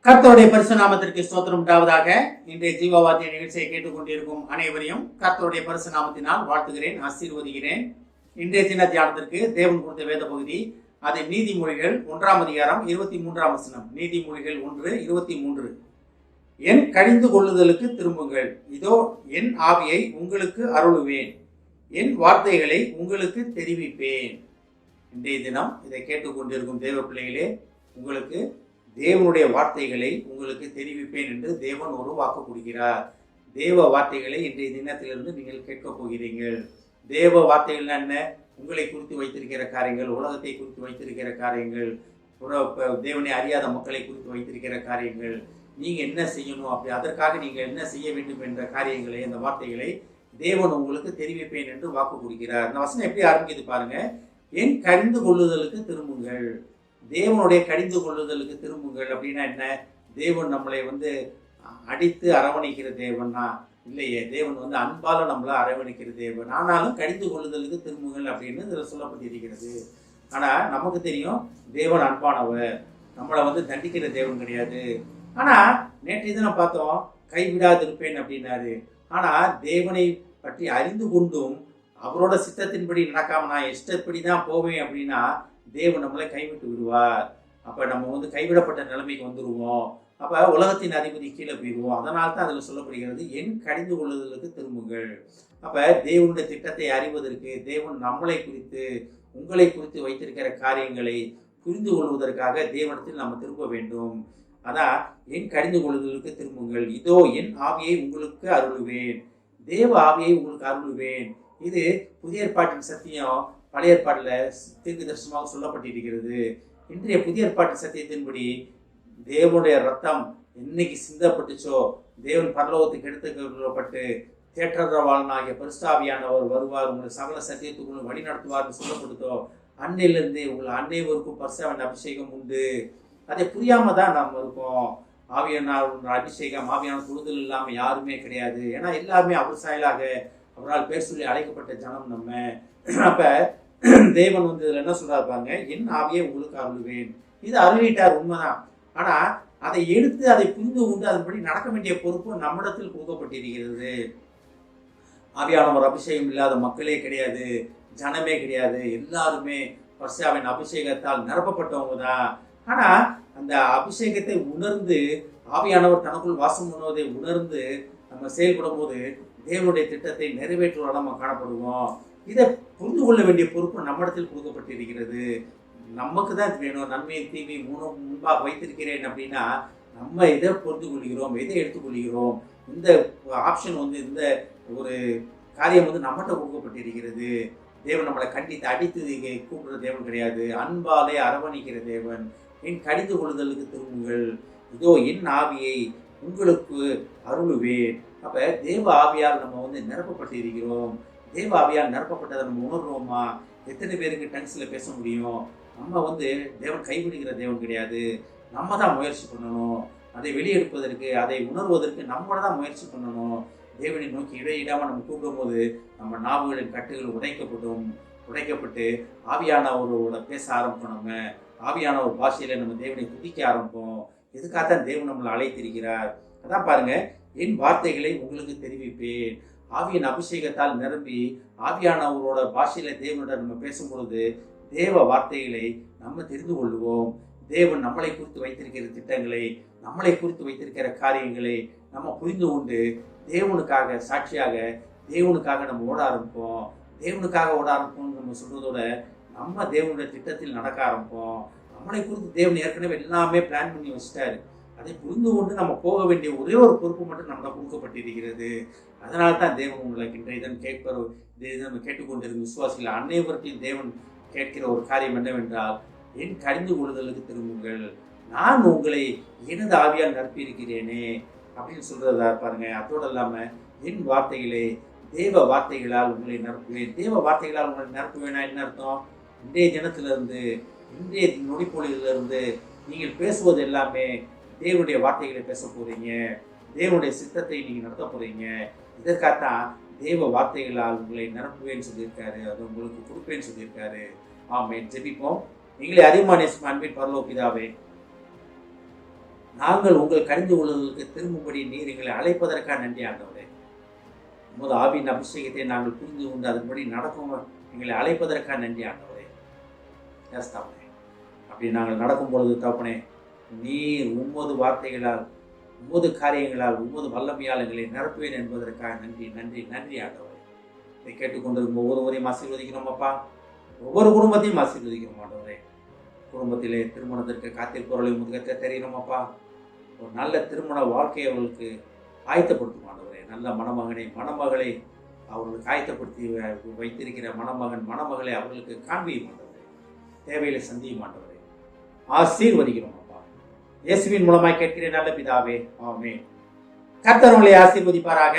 கர்த்தருடைய பரிசு நாமத்திற்கு ஸ்தோத்திரம் உண்டாவதாக. இன்றைய ஜீவவாத்திய நிகழ்ச்சியை கேட்டுக்கொண்டிருக்கும் அனைவரையும் கர்த்தருடைய பரிசு நாமத்தினால் வாழ்த்துகிறேன், ஆசீர்வதிக்கிறேன். இன்றைய தின தியானத்திற்கு தேவன் கொடுத்த வேத பகுதி அது நீதிமொழிகள் 1ஆம் அதிகாரம் 23ஆம் வசனம். நீதிமொழிகள் 1:23. என் கடிந்து கொள்ளுதலுக்கு திரும்புங்கள், இதோ என் ஆவியை உங்களுக்கு அருளுவேன், என் வார்த்தைகளை உங்களுக்கு தெரிவிப்பேன். இன்றைய தினம் இதை கேட்டுக்கொண்டிருக்கும் தேவ பிள்ளைகளே, உங்களுக்கு தேவனுடைய வார்த்தைகளை உங்களுக்கு தெரிவிப்பேன் என்று தேவன் ஒரு வாக்கு கொடுக்கிறார். தேவ வார்த்தைகளை இன்றைய தினத்திலிருந்து நீங்கள் கேட்கப் போகிறீர்கள். தேவ வார்த்தைகள் என்ன? உங்களை குறித்து வைத்திருக்கிற காரியங்கள், உலகத்தை குறித்து வைத்திருக்கிற காரியங்கள், தேவனை அறியாத மக்களை குறித்து வைத்திருக்கிற காரியங்கள், நீங்க என்ன செய்யணும், அப்படி அதற்காக நீங்க என்ன செய்ய வேண்டும் என்ற காரியங்களை, அந்த வார்த்தைகளை தேவன் உங்களுக்கு தெரிவிப்பேன் என்று வாக்கு கொடுக்கிறார். இந்த வசனம் எப்படி ஆரம்பிக்குது பாருங்க. என் கடிந்து கொள்ளுதலுக்கு திரும்புங்கள். தேவனுடைய கடிந்து கொள்ளுதலுக்கு திரும்புங்கள் அப்படின்னா என்ன? தேவன் நம்மளை அடித்து அரவணைக்கிற தேவன்னா இல்லையே. தேவன் அன்பால நம்மளை அரவணைக்கிற தேவன். ஆனாலும் கடிந்து கொள்ளுதலுக்கு திரும்புங்கள் அப்படின்னு இதில் சொல்லப்பட்டிருக்கிறது. ஆனா நமக்கு தெரியும், தேவன் அன்பானவர், நம்மளை தண்டிக்கிற தேவன் கிடையாது. ஆனா நேற்றைய தினம் பார்த்தோம், கைவிடாதிருப்பேன் அப்படின்னாரு. ஆனா தேவனை பற்றி அறிந்து கொண்டும் அவரோட சித்தத்தின்படி நடக்காம நான் இஷ்டப்படி தான் போவேன் அப்படின்னா தேவன் நம்மளை கைவிட்டு விடுவார். அப்ப நம்ம கைவிடப்பட்ட நிலைமைக்கு வந்துருவோம். அப்ப உலகத்தின் அதிபதி கீழே போயிடுவோம். அதனால தான் அதுல சொல்லப்படுகிறது, என் கடிந்து கொள்ளுதலுக்கு திரும்புங்கள். அப்ப தேவனுடைய திட்டத்தை அறிவதற்கு, தேவன் நம்மளை குறித்து உங்களை குறித்து வைத்திருக்கிற காரியங்களை புரிந்து கொள்வதற்காக தேவனிடத்தில் நம்ம திரும்ப வேண்டும். அதான் என் கடிந்து கொள்ளுதலுக்கு திரும்புங்கள், இதோ என் ஆவியை உங்களுக்கு அருளுவேன். தேவ ஆவியை உங்களுக்கு அருளுவேன். இது புதிய ஏற்பாட்டின் சத்தியம் பழைய ஏற்பாட்டில் தீர்க்க தரிசனமாக சொல்லப்பட்டிருக்கிறது. இன்றைய புதிய ஏற்பாட்டு சத்தியத்தின்படி தேவனுடைய ரத்தம் என்னைக்கு சிந்தப்பட்டுச்சோ, தேவன் பரலோகத்துக்கு எடுத்துக்கொள்ளப்பட்டு தேற்றவாளனாகிய பரிசுத்தாவியானவர் வருவார், உங்களை சகல சத்தியத்துக்குள்ள வழி நடத்துவார்னு சொல்லப்படுத்தோ, அன்னையிலிருந்து உங்களை அன்னைவருக்கும் பரிசுத்தாவின் அபிஷேகம் உண்டு. அதை புரியாம தான் நாம் இருக்கோம். ஆவியான அபிஷேகம், ஆவியான தொழுதல் இல்லாமல் யாருமே கிடையாது. ஏன்னா எல்லாருமே அவர் சாயலாக அவரால் பேர் சொல்லி அழைக்கப்பட்ட ஜனம் நம்ம. அப்ப தேவன் இதுல என்ன சொல்றாரு பாருங்க, என் ஆவியை உங்களுக்கு அருளுவேன். இது அருளிட்டார், உண்மைதான். ஆனா அதை எடுத்து அதை புரிந்து கொண்டு அதன்படி நடக்க வேண்டிய பொறுப்பு நம்மிடத்தில் கொடுக்கப்பட்டிருக்கிறது. ஆவியானவர் அபிஷேகம் இல்லாத மக்களே கிடையாது, ஜனமே கிடையாது. எல்லாருமே பரிசுத்தாவின் அபிஷேகத்தால் நிரப்பப்பட்டவங்க தான். ஆனா அந்த அபிஷேகத்தை உணர்ந்து, ஆவியானவர் தனக்குள் வாசம் பண்ணுவதை உணர்ந்து நம்ம செயல்படும் போது தேவனுடைய திட்டத்தை நிறைவேற்றுவதாக நம்ம காணப்படுவோம். இதை புரிந்து கொள்ள வேண்டிய பொறுப்பு நம்மிடத்தில் கொடுக்கப்பட்டிருக்கிறது. நமக்கு தான் வேணும். நன்மை தீமை முன்பாக வைத்திருக்கிறேன் அப்படின்னா நம்ம எதை புரிந்து கொள்கிறோம், எதை எடுத்துக்கொள்கிறோம். இந்த ஆப்ஷன் இந்த ஒரு காரியம் நம்மகிட்ட கொடுக்கப்பட்டிருக்கிறது. தேவன் நம்மளை கண்டித்து அடித்து கூப்பிடுற தேவன் கிடையாது. அன்பாலே அரவணைக்கிற தேவன். என் கடிந்து கொள்ளுதலுக்கு திரும்புங்கள், இதோ என் ஆவியை உங்களுக்கு அருளுவேன். அப்ப தேவ ஆவியால் நம்ம நிரப்பப்பட்டு இருக்கிறோம். தேவ ஆவியால் நிரப்பப்பட்டதை நம்ம உணர்வோமா? எத்தனை பேருக்கு டங்ஸ்ல பேச முடியும்? நம்ம தேவன் கைவிடுகிற தேவன் கிடையாது. நம்ம தான் முயற்சி பண்ணணும். அதை வெளியெடுப்பதற்கு, அதை உணர்வதற்கு நம்ம தான் முயற்சி பண்ணணும். தேவனை நோக்கி இடையிடாம நம்ம கூப்பிடும் போது நம்ம நாவுகளின் கட்டுகள் உடைக்கப்பட்டு ஆவியானவரோட பேச ஆரம்பிப்போம். நம்ம ஆவியான ஒரு பாஷையில நம்ம தேவனை துதிக்க ஆரம்பிப்போம். இதுக்காகத்தான் தேவன் நம்மளை அழைத்திருக்கிறார். அதான் பாருங்க, என் வார்த்தைகளை உங்களுக்கு தெரிவிப்பேன். ஆவியின் அபிஷேகத்தால் நிரம்பி ஆவியானவரோட பாஷையில தேவனுடன் நம்ம பேசும் பொழுது தேவ வார்த்தைகளை நம்ம தெரிந்து கொள்வோம். தேவன் நம்மளை குறித்து வைத்திருக்கிற திட்டங்களை, நம்மளை குறித்து வைத்திருக்கிற காரியங்களை நம்ம புரிந்து கொண்டு தேவனுக்காக சாட்சியாக, தேவனுக்காக நம்ம ஓட ஆரம்பிப்போம். தேவனுக்காக ஓட ஆரம்பிப்போம்னு நம்ம சொல்றதோட நம்ம தேவனுடைய திட்டத்தில் நடக்க ஆரம்பிப்போம். நம்மளை குறித்து தேவன் ஏற்கனவே எல்லாமே பிளான் பண்ணி வச்சுட்டாரு. அதை புரிந்து கொண்டு நம்ம போக வேண்டிய ஒரே ஒரு பொறுப்பு மட்டும் நம்மளை கொடுக்கப்பட்டிருக்கிறது. அதனால தான் தேவன் உங்களுக்கு இன்றைய தினம் கேட்டுக்கொண்டிருக்கும் விசுவாசிகள் அனைவருக்கும் தேவன் கேட்கிற ஒரு காரியம் என்னவென்றால், என் கடிந்து கொள்ளுதலுக்கு திரும்புங்கள், நான் உங்களை எனது ஆவியால் நிரப்பியிருக்கிறேனே அப்படின்னு சொல்றதா பாருங்க. அதோடு இல்லாம என் வார்த்தைகளை, தேவ வார்த்தைகளால் உங்களை நிரப்புவேன். தேவ வார்த்தைகளால் உங்களை நிரப்புவேனா என்ன அர்த்தம்? இன்றைய தினத்திலிருந்து, இன்றைய நொடிப்பொழிலிருந்து நீங்கள் பேசுவது எல்லாமே தேவனுடைய வார்த்தைகளை பேச போறீங்க. தேவனுடைய சித்தத்தை நீங்க நடத்த போறீங்க. இதற்காகத்தான் தேவ வார்த்தைகளால் உங்களை நிரப்புவேன்னு சொல்லியிருக்காரு. அது உங்களுக்கு கொடுப்பேன்னு சொல்லியிருக்காரு. ஆமென். ஜெபிப்போம். எங்களை அதிகமான அன்பின் பரலோக பிதாவே, நாங்கள் உங்கள் கடிந்து கொள்ளுதலுக்கு திரும்பும்படி நீர் எங்களை அழைப்பதற்காக நன்றி ஆண்டவரே. உமது ஆவியின் அபிஷேகத்தை நாங்கள் புரிந்து கொண்டு அதன்படி நடக்கும் எங்களை அழைப்பதற்காக நன்றி ஆண்டவரே. தகப்பனே, அப்படி நாங்கள் நடக்கும் பொழுது தகப்பனே, நீர் உமது வார்த்தைகளால், உமது காரியங்களால், உமது வல்லமையால் எங்களை நிரப்புவேன் என்பதற்காக நன்றி நன்றி நன்றி ஆண்டவரே. இதை கேட்டுக்கொண்டிருக்கும் ஒவ்வொருவரையும் ஆசீர்வதிக்கிறோம் அப்பா. ஒவ்வொரு குடும்பத்தையும் ஆசீர்வதிக்கிறோம் ஆண்டவரே. குடும்பத்திலே திருமணத்திற்கு காத்திருப்பவர்களை முதுகத்தை தெரிகிறோம் அப்பா. ஒரு நல்ல திருமண வாழ்க்கையை அவர்களுக்கு ஆயத்தப்படுத்தும் ஆண்டவரே. நல்ல மணமகனை மணமகளை அவர்களுக்கு ஆயத்தப்படுத்தி வைத்திருக்கிற மணமகன் மணமகளை அவர்களுக்கு காண்பியும் ஆண்டவரே. தேவையில்லை சந்தியும் ஆண்டவரே. ஆசீர்வதிக்கிறோம் அப்பா. இயேசுவின் மூலமாய் கேட்கிறேன் நல்ல பிதாவே, ஆமென். கர்த்தர் உங்களை ஆசீர்வதிப்பாராக.